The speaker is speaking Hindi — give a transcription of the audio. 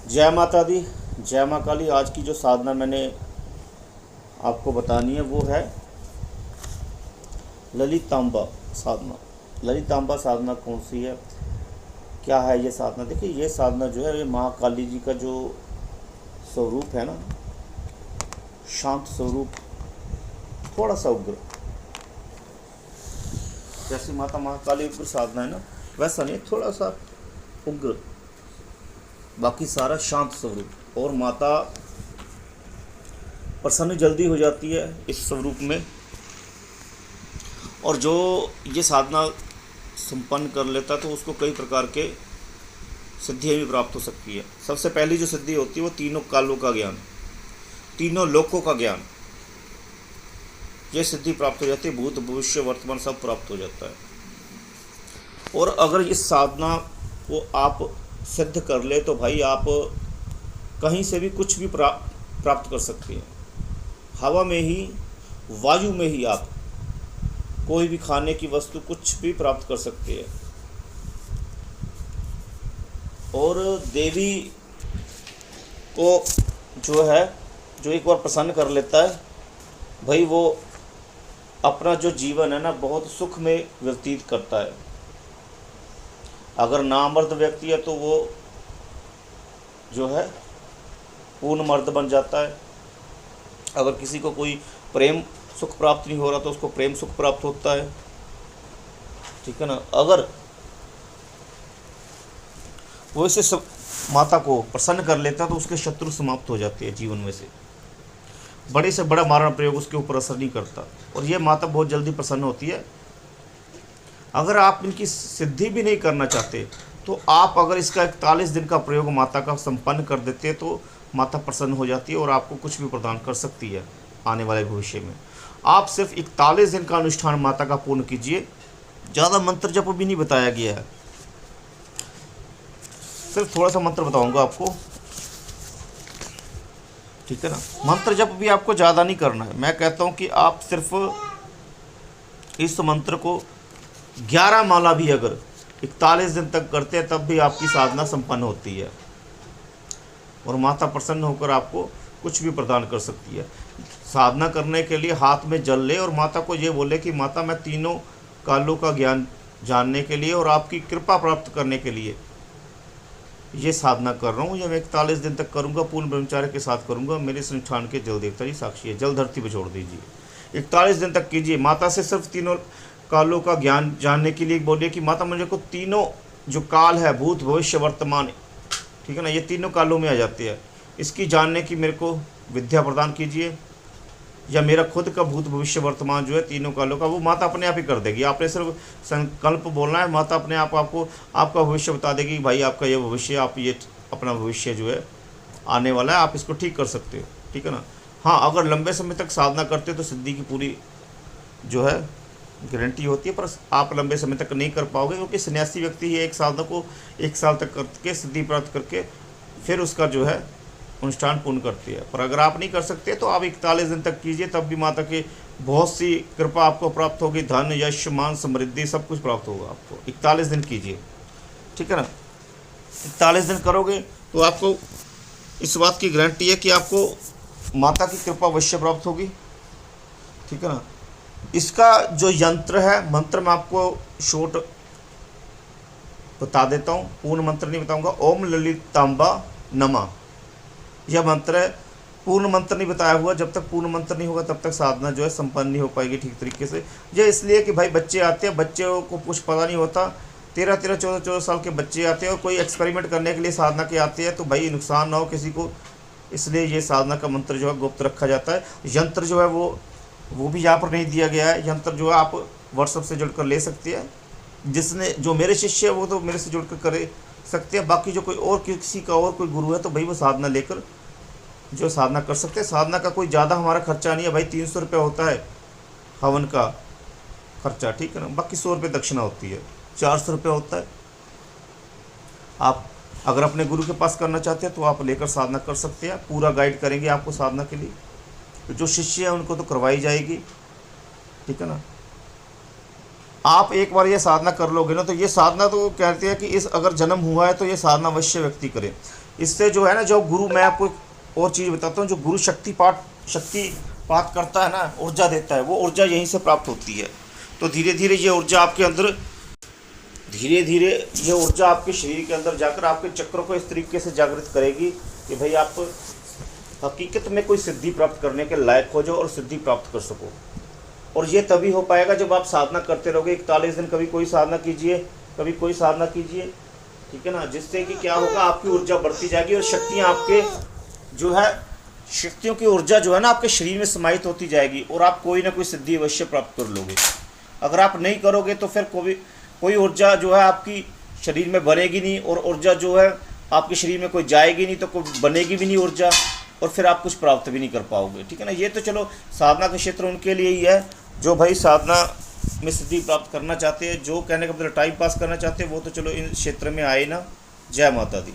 जय माता दी, जय माँ काली। आज की जो साधना मैंने आपको बतानी है वो है ललितांबा साधना। ललितांबा साधना कौन सी है, क्या है ये साधना? देखिए, ये साधना जो है ये महाकाली जी का जो स्वरूप है ना, शांत स्वरूप, थोड़ा सा उग्र। जैसी माता महाकाली उग्र साधना है ना, वैसा नहीं, थोड़ा सा उग्र, बाकी सारा शांत स्वरूप। और माता प्रसन्न जल्दी हो जाती है इस स्वरूप में। और जो ये साधना संपन्न कर लेता है तो उसको कई प्रकार के सिद्धियाँ भी प्राप्त हो सकती है। सबसे पहली जो सिद्धि होती है वो तीनों कालों का ज्ञान, तीनों लोकों का ज्ञान, ये सिद्धि प्राप्त हो जाती है। भूत भविष्य वर्तमान सब प्राप्त हो जाता है। और अगर इस साधना को आप सिद्ध कर ले तो भाई आप कहीं से भी कुछ भी प्राप्त कर सकते हैं। हवा में ही, वायु में ही आप कोई भी खाने की वस्तु कुछ भी प्राप्त कर सकते हैं। और देवी को जो है, जो एक बार प्रसन्न कर लेता है भाई, वो अपना जो जीवन है ना बहुत सुख में व्यतीत करता है। अगर नामर्द व्यक्ति है तो वो जो है पूर्ण मर्द बन जाता है। अगर किसी को कोई प्रेम सुख प्राप्त नहीं हो रहा तो उसको प्रेम सुख प्राप्त होता है, ठीक है ना। अगर वो इसे सब माता को प्रसन्न कर लेता है तो उसके शत्रु समाप्त हो जाते हैं जीवन में से। बड़े से बड़ा मारण प्रयोग उसके ऊपर असर नहीं करता और ये माता बहुत जल्दी प्रसन्न होती है। अगर आप इनकी सिद्धि भी नहीं करना चाहते तो आप अगर इसका 41 दिन का प्रयोग माता का संपन्न कर देते हैं तो माता प्रसन्न हो जाती है और आपको कुछ भी प्रदान कर सकती है आने वाले भविष्य में। आप सिर्फ 41 दिन का अनुष्ठान माता का पूर्ण कीजिए। ज़्यादा मंत्र जप भी नहीं बताया गया है, सिर्फ थोड़ा सा मंत्र बताऊंगा आपको, ठीक है ना। मंत्र जप भी आपको ज़्यादा नहीं करना है। मैं कहता हूँ कि आप सिर्फ इस मंत्र को 11 माला भी अगर 41 दिन तक करते हैं तब भी आपकी साधना संपन्न होती है और माता प्रसन्न होकर आपको कुछ भी प्रदान कर सकती है। साधना करने के लिए हाथ में जल ले और माता को ये बोले कि माता, मैं तीनों कालों का ज्ञान जानने के लिए और आपकी कृपा प्राप्त करने के लिए ये साधना कर रहा हूँ। ये मैं 41 दिन तक करूँगा, पूर्ण ब्रह्मचार्य के साथ करूँगा। मेरे संस्थान के जल देवता जी साक्षी है। जल धरती पर छोड़ दीजिए, 41 दिन तक कीजिए। माता से सिर्फ तीनों कालों का ज्ञान जानने के लिए बोलिए कि माता, मुझे को तीनों जो काल है, भूत भविष्य वर्तमान, ठीक है ना, ये तीनों कालों में आ जाते हैं, इसकी जानने की मेरे को विद्या प्रदान कीजिए। या मेरा खुद का भूत भविष्य वर्तमान जो है तीनों कालों का, वो माता अपने आप ही कर देगी। आपने सिर्फ संकल्प बोलना है, माता अपने आप आपको आपका भविष्य बता देगी। भाई आपका ये भविष्य, आप ये अपना भविष्य जो है आने वाला है, आप इसको ठीक कर सकते हो, ठीक है ना। हाँ, अगर लंबे समय तक साधना करते हो तो सिद्धि की पूरी जो है गारंटी होती है, पर आप लंबे समय तक नहीं कर पाओगे क्योंकि सन्यासी व्यक्ति ही एक साधना को 1 साल तक करके सिद्धि प्राप्त करके फिर उसका जो है अनुष्ठान पूर्ण करती है। पर अगर आप नहीं कर सकते तो आप 41 दिन तक कीजिए, तब भी माता की बहुत सी कृपा आपको प्राप्त होगी। धन, यश, मान, समृद्धि सब कुछ प्राप्त होगा आपको। 41 दिन कीजिए, ठीक है ना। 41 दिन करोगे तो आपको इस बात की गारंटी है कि आपको माता की कृपा अवश्य प्राप्त होगी, ठीक है ना। इसका जो यंत्र है, मंत्र मैं आपको शॉर्ट बता देता हूँ, पूर्ण मंत्र नहीं बताऊँगा। ओम ललितांबा नमः, यह मंत्र है। पूर्ण मंत्र नहीं बताया हुआ, जब तक पूर्ण मंत्र नहीं होगा तब तक साधना जो है संपन्न नहीं हो पाएगी ठीक तरीके से। ये इसलिए कि भाई बच्चे आते हैं, बच्चों को कुछ पता नहीं होता, 13-13, 14-14 साल के बच्चे आते हैं और कोई एक्सपेरिमेंट करने के लिए साधना के आते हैं, तो भाई नुकसान ना हो किसी को, इसलिए ये साधना का मंत्र जो है गुप्त रखा जाता है। यंत्र जो है वो भी यहाँ पर नहीं दिया गया है। यंत्र जो है आप व्हाट्सएप से जुड़कर ले सकते हैं। जिसने जो मेरे शिष्य है वो तो मेरे से जुड़कर कर सकते हैं, बाकी जो कोई और किसी का और कोई गुरु है तो भाई वो साधना लेकर जो साधना कर सकते हैं। साधना का कोई ज़्यादा हमारा खर्चा नहीं है भाई, 300 रुपये होता है हवन का खर्चा, ठीक है ना। बाकी 100 रुपये दक्षिणा होती है, 400 रुपये होता है। आप अगर अपने गुरु के पास करना चाहते हैं तो आप लेकर साधना कर सकते हैं। पूरा गाइड करेंगे आपको साधना के लिए। तो जो शिष्य है उनको तो करवाई जाएगी, ठीक है ना। आप एक बार ये साधना कर लोगे ना, तो ये साधना तो कहते हैं कि इस अगर जन्म हुआ है तो ये साधना अवश्य व्यक्ति करे। इससे जो है ना, जो गुरु, मैं आपको एक और चीज़ बताता हूँ, जो गुरु शक्तिपात करता है ना, ऊर्जा देता है, वो ऊर्जा यहीं से प्राप्त होती है। तो धीरे धीरे ये ऊर्जा आपके अंदर, धीरे धीरे ये ऊर्जा आपके शरीर के अंदर जाकर आपके चक्रों को इस तरीके से जागृत करेगी कि भाई आप हकीकत में कोई सिद्धि प्राप्त करने के लायक हो जाओ और सिद्धि प्राप्त कर सको। और ये तभी हो पाएगा जब आप साधना करते रहोगे 41 दिन, कभी कोई साधना कीजिए, कभी कोई साधना कीजिए, ठीक है ना, जिससे कि क्या होगा, आपकी ऊर्जा बढ़ती जाएगी और शक्तियाँ आपके जो है, शक्तियों की ऊर्जा जो है ना आपके शरीर में समाहित होती जाएगी और आप कोई ना कोई सिद्धि अवश्य प्राप्त कर लोगे। अगर आप नहीं करोगे तो फिर कोई ऊर्जा जो है आपकी शरीर में बनेगी नहीं, और ऊर्जा जो है आपके शरीर में कोई जाएगी नहीं, तो कोई बनेगी भी नहीं ऊर्जा, और फिर आप कुछ प्राप्त भी नहीं कर पाओगे, ठीक है ना। ये तो चलो साधना का क्षेत्र उनके लिए ही है जो भाई साधना में सिद्धि प्राप्त करना चाहते हैं, जो कहने का मतलब टाइम पास करना चाहते हैं, वो तो चलो इन क्षेत्र में आए ना। जय माता दी।